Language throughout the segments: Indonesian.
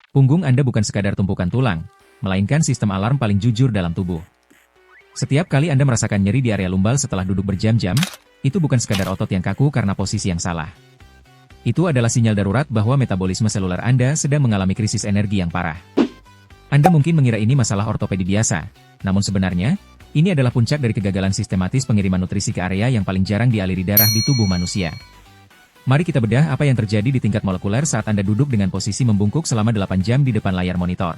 Punggung Anda bukan sekadar tumpukan tulang, melainkan sistem alarm paling jujur dalam tubuh. Setiap kali Anda merasakan nyeri di area lumbal setelah duduk berjam-jam, itu bukan sekadar otot yang kaku karena posisi yang salah. Itu adalah sinyal darurat bahwa metabolisme seluler Anda sedang mengalami krisis energi yang parah. Anda mungkin mengira ini masalah ortopedi biasa, namun sebenarnya, ini adalah puncak dari kegagalan sistematis pengiriman nutrisi ke area yang paling jarang dialiri darah di tubuh manusia. Mari kita bedah apa yang terjadi di tingkat molekuler saat Anda duduk dengan posisi membungkuk selama 8 jam di depan layar monitor.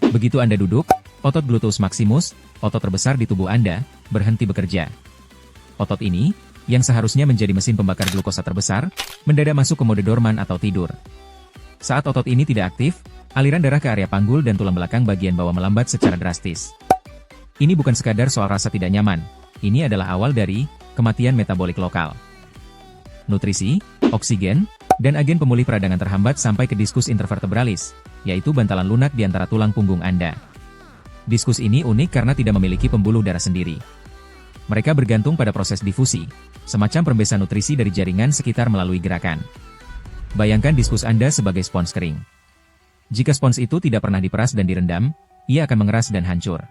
Begitu Anda duduk, otot gluteus maximus, otot terbesar di tubuh Anda, berhenti bekerja. Otot ini, yang seharusnya menjadi mesin pembakar glukosa terbesar, mendadak masuk ke mode dorman atau tidur. Saat otot ini tidak aktif, aliran darah ke area panggul dan tulang belakang bagian bawah melambat secara drastis. Ini bukan sekadar soal rasa tidak nyaman, ini adalah awal dari kematian metabolik lokal. Nutrisi, oksigen, dan agen pemulih peradangan terhambat sampai ke diskus intervertebralis, yaitu bantalan lunak di antara tulang punggung Anda. Diskus ini unik karena tidak memiliki pembuluh darah sendiri. Mereka bergantung pada proses difusi, semacam perbesan nutrisi dari jaringan sekitar melalui gerakan. Bayangkan diskus Anda sebagai spons kering. Jika spons itu tidak pernah diperas dan direndam, ia akan mengeras dan hancur.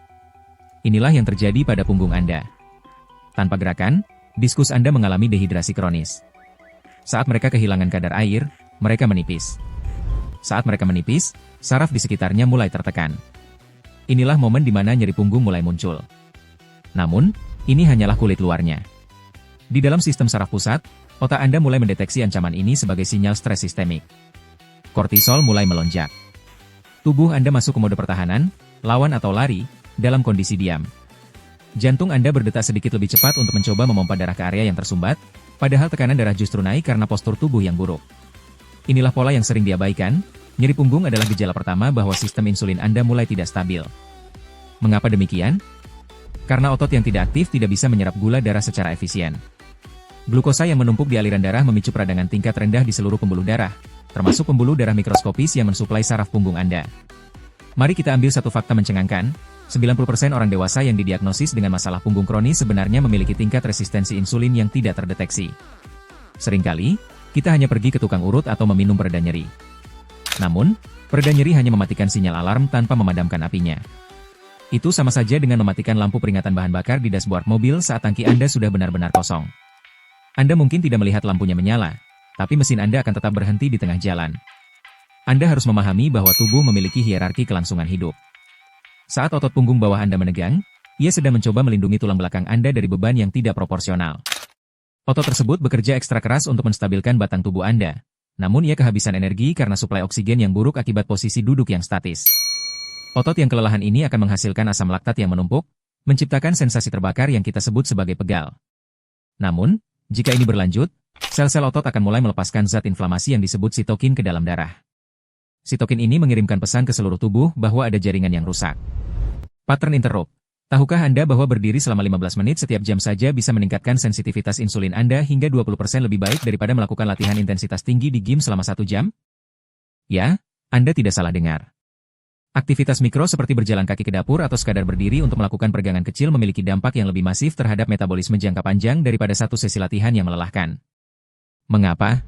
Inilah yang terjadi pada punggung Anda. Tanpa gerakan, diskus Anda mengalami dehidrasi kronis. Saat mereka kehilangan kadar air, mereka menipis. Saat mereka menipis, saraf di sekitarnya mulai tertekan. Inilah momen di mana nyeri punggung mulai muncul. Namun, ini hanyalah kulit luarnya. Di dalam sistem saraf pusat, otak Anda mulai mendeteksi ancaman ini sebagai sinyal stres sistemik. Kortisol mulai melonjak. Tubuh Anda masuk ke mode pertahanan, lawan atau lari, dalam kondisi diam. Jantung Anda berdetak sedikit lebih cepat untuk mencoba memompa darah ke area yang tersumbat, padahal tekanan darah justru naik karena postur tubuh yang buruk. Inilah pola yang sering diabaikan, nyeri punggung adalah gejala pertama bahwa sistem insulin Anda mulai tidak stabil. Mengapa demikian? Karena otot yang tidak aktif tidak bisa menyerap gula darah secara efisien. Glukosa yang menumpuk di aliran darah memicu peradangan tingkat rendah di seluruh pembuluh darah, termasuk pembuluh darah mikroskopis yang mensuplai saraf punggung Anda. Mari kita ambil satu fakta mencengangkan, 90% orang dewasa yang didiagnosis dengan masalah punggung kronis sebenarnya memiliki tingkat resistensi insulin yang tidak terdeteksi. Seringkali, kita hanya pergi ke tukang urut atau meminum pereda nyeri. Namun, pereda nyeri hanya mematikan sinyal alarm tanpa memadamkan apinya. Itu sama saja dengan mematikan lampu peringatan bahan bakar di dashboard mobil saat tangki Anda sudah benar-benar kosong. Anda mungkin tidak melihat lampunya menyala, tapi mesin Anda akan tetap berhenti di tengah jalan. Anda harus memahami bahwa tubuh memiliki hierarki kelangsungan hidup. Saat otot punggung bawah Anda menegang, ia sedang mencoba melindungi tulang belakang Anda dari beban yang tidak proporsional. Otot tersebut bekerja ekstra keras untuk menstabilkan batang tubuh Anda, namun ia kehabisan energi karena suplai oksigen yang buruk akibat posisi duduk yang statis. Otot yang kelelahan ini akan menghasilkan asam laktat yang menumpuk, menciptakan sensasi terbakar yang kita sebut sebagai pegal. Namun, jika ini berlanjut, sel-sel otot akan mulai melepaskan zat inflamasi yang disebut sitokin ke dalam darah. Sitokin ini mengirimkan pesan ke seluruh tubuh bahwa ada jaringan yang rusak. Pattern interrupt. Tahukah Anda bahwa berdiri selama 15 menit setiap jam saja bisa meningkatkan sensitivitas insulin Anda hingga 20% lebih baik daripada melakukan latihan intensitas tinggi di gym selama 1 jam? Ya, Anda tidak salah dengar. Aktivitas mikro seperti berjalan kaki ke dapur atau sekadar berdiri untuk melakukan peregangan kecil memiliki dampak yang lebih masif terhadap metabolisme jangka panjang daripada satu sesi latihan yang melelahkan. Mengapa?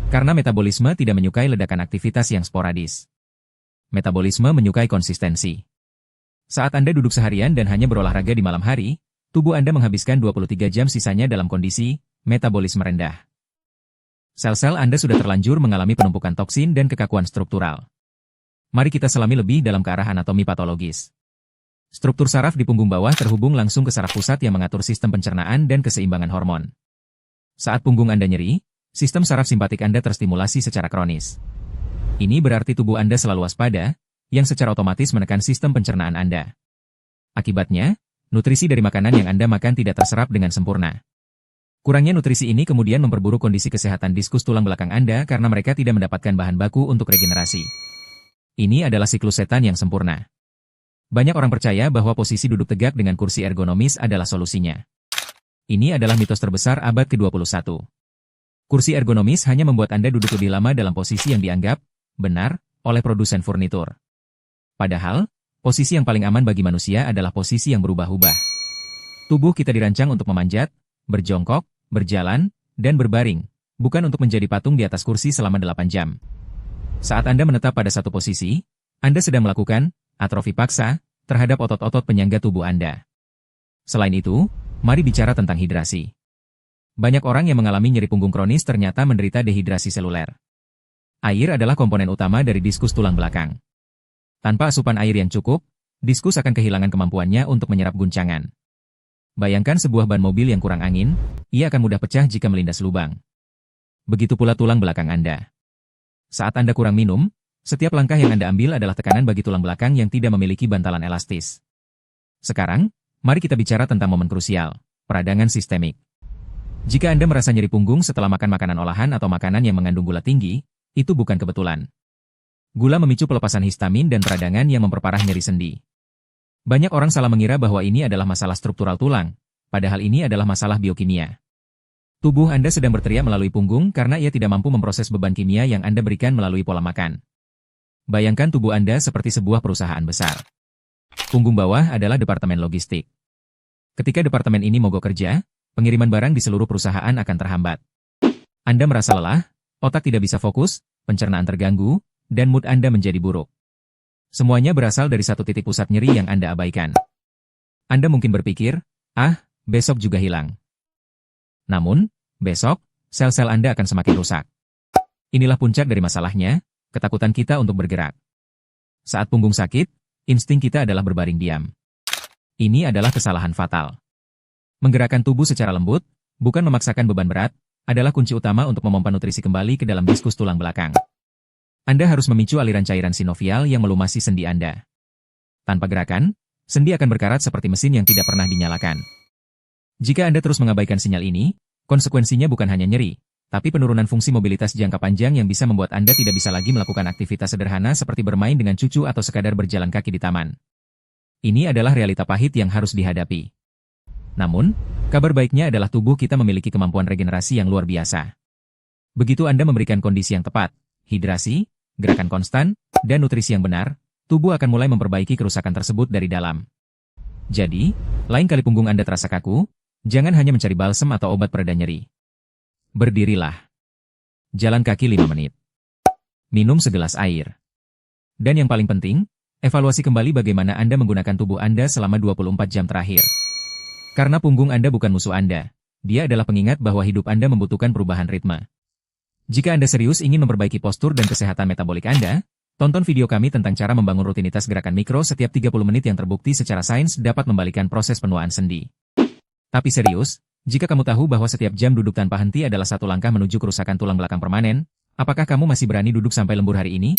Karena metabolisme tidak menyukai ledakan aktivitas yang sporadis. Metabolisme menyukai konsistensi. Saat Anda duduk seharian dan hanya berolahraga di malam hari, tubuh Anda menghabiskan 23 jam sisanya dalam kondisi metabolisme rendah. Sel-sel Anda sudah terlanjur mengalami penumpukan toksin dan kekakuan struktural. Mari kita selami lebih dalam ke arah anatomi patologis. Struktur saraf di punggung bawah terhubung langsung ke saraf pusat yang mengatur sistem pencernaan dan keseimbangan hormon. Saat punggung Anda nyeri, sistem saraf simpatik Anda terstimulasi secara kronis. Ini berarti tubuh Anda selalu waspada, yang secara otomatis menekan sistem pencernaan Anda. Akibatnya, nutrisi dari makanan yang Anda makan tidak terserap dengan sempurna. Kurangnya nutrisi ini kemudian memperburuk kondisi kesehatan diskus tulang belakang Anda karena mereka tidak mendapatkan bahan baku untuk regenerasi. Ini adalah siklus setan yang sempurna. Banyak orang percaya bahwa posisi duduk tegak dengan kursi ergonomis adalah solusinya. Ini adalah mitos terbesar abad ke-21. Kursi ergonomis hanya membuat Anda duduk lebih lama dalam posisi yang dianggap benar oleh produsen furnitur. Padahal, posisi yang paling aman bagi manusia adalah posisi yang berubah-ubah. Tubuh kita dirancang untuk memanjat, berjongkok, berjalan, dan berbaring, bukan untuk menjadi patung di atas kursi selama 8 jam. Saat Anda menetap pada satu posisi, Anda sedang melakukan atrofi paksa terhadap otot-otot penyangga tubuh Anda. Selain itu, mari bicara tentang hidrasi. Banyak orang yang mengalami nyeri punggung kronis ternyata menderita dehidrasi seluler. Air adalah komponen utama dari diskus tulang belakang. Tanpa asupan air yang cukup, diskus akan kehilangan kemampuannya untuk menyerap guncangan. Bayangkan sebuah ban mobil yang kurang angin, ia akan mudah pecah jika melindas lubang. Begitu pula tulang belakang Anda. Saat Anda kurang minum, setiap langkah yang Anda ambil adalah tekanan bagi tulang belakang yang tidak memiliki bantalan elastis. Sekarang, mari kita bicara tentang momen krusial, peradangan sistemik. Jika Anda merasa nyeri punggung setelah makan makanan olahan atau makanan yang mengandung gula tinggi, itu bukan kebetulan. Gula memicu pelepasan histamin dan peradangan yang memperparah nyeri sendi. Banyak orang salah mengira bahwa ini adalah masalah struktural tulang, padahal ini adalah masalah biokimia. Tubuh Anda sedang berteriak melalui punggung karena ia tidak mampu memproses beban kimia yang Anda berikan melalui pola makan. Bayangkan tubuh Anda seperti sebuah perusahaan besar. Punggung bawah adalah departemen logistik. Ketika departemen ini mogok kerja, pengiriman barang di seluruh perusahaan akan terhambat. Anda merasa lelah, otak tidak bisa fokus, pencernaan terganggu, dan mood Anda menjadi buruk. Semuanya berasal dari satu titik pusat nyeri yang Anda abaikan. Anda mungkin berpikir, besok juga hilang. Namun, besok, sel-sel Anda akan semakin rusak. Inilah puncak dari masalahnya, ketakutan kita untuk bergerak. Saat punggung sakit, insting kita adalah berbaring diam. Ini adalah kesalahan fatal. Menggerakkan tubuh secara lembut, bukan memaksakan beban berat, adalah kunci utama untuk memompa nutrisi kembali ke dalam diskus tulang belakang. Anda harus memicu aliran cairan sinovial yang melumasi sendi Anda. Tanpa gerakan, sendi akan berkarat seperti mesin yang tidak pernah dinyalakan. Jika Anda terus mengabaikan sinyal ini, konsekuensinya bukan hanya nyeri, tapi penurunan fungsi mobilitas jangka panjang yang bisa membuat Anda tidak bisa lagi melakukan aktivitas sederhana seperti bermain dengan cucu atau sekadar berjalan kaki di taman. Ini adalah realita pahit yang harus dihadapi. Namun, kabar baiknya adalah tubuh kita memiliki kemampuan regenerasi yang luar biasa. Begitu Anda memberikan kondisi yang tepat, hidrasi, gerakan konstan, dan nutrisi yang benar, tubuh akan mulai memperbaiki kerusakan tersebut dari dalam. Jadi, lain kali punggung Anda terasa kaku, jangan hanya mencari balsem atau obat pereda nyeri. Berdirilah. Jalan kaki 5 menit. Minum segelas air. Dan yang paling penting, evaluasi kembali bagaimana Anda menggunakan tubuh Anda selama 24 jam terakhir. Karena punggung Anda bukan musuh Anda, dia adalah pengingat bahwa hidup Anda membutuhkan perubahan ritme. Jika Anda serius ingin memperbaiki postur dan kesehatan metabolik Anda, tonton video kami tentang cara membangun rutinitas gerakan mikro setiap 30 menit yang terbukti secara sains dapat membalikan proses penuaan sendi. Tapi serius, jika kamu tahu bahwa setiap jam duduk tanpa henti adalah satu langkah menuju kerusakan tulang belakang permanen, apakah kamu masih berani duduk sampai lembur hari ini?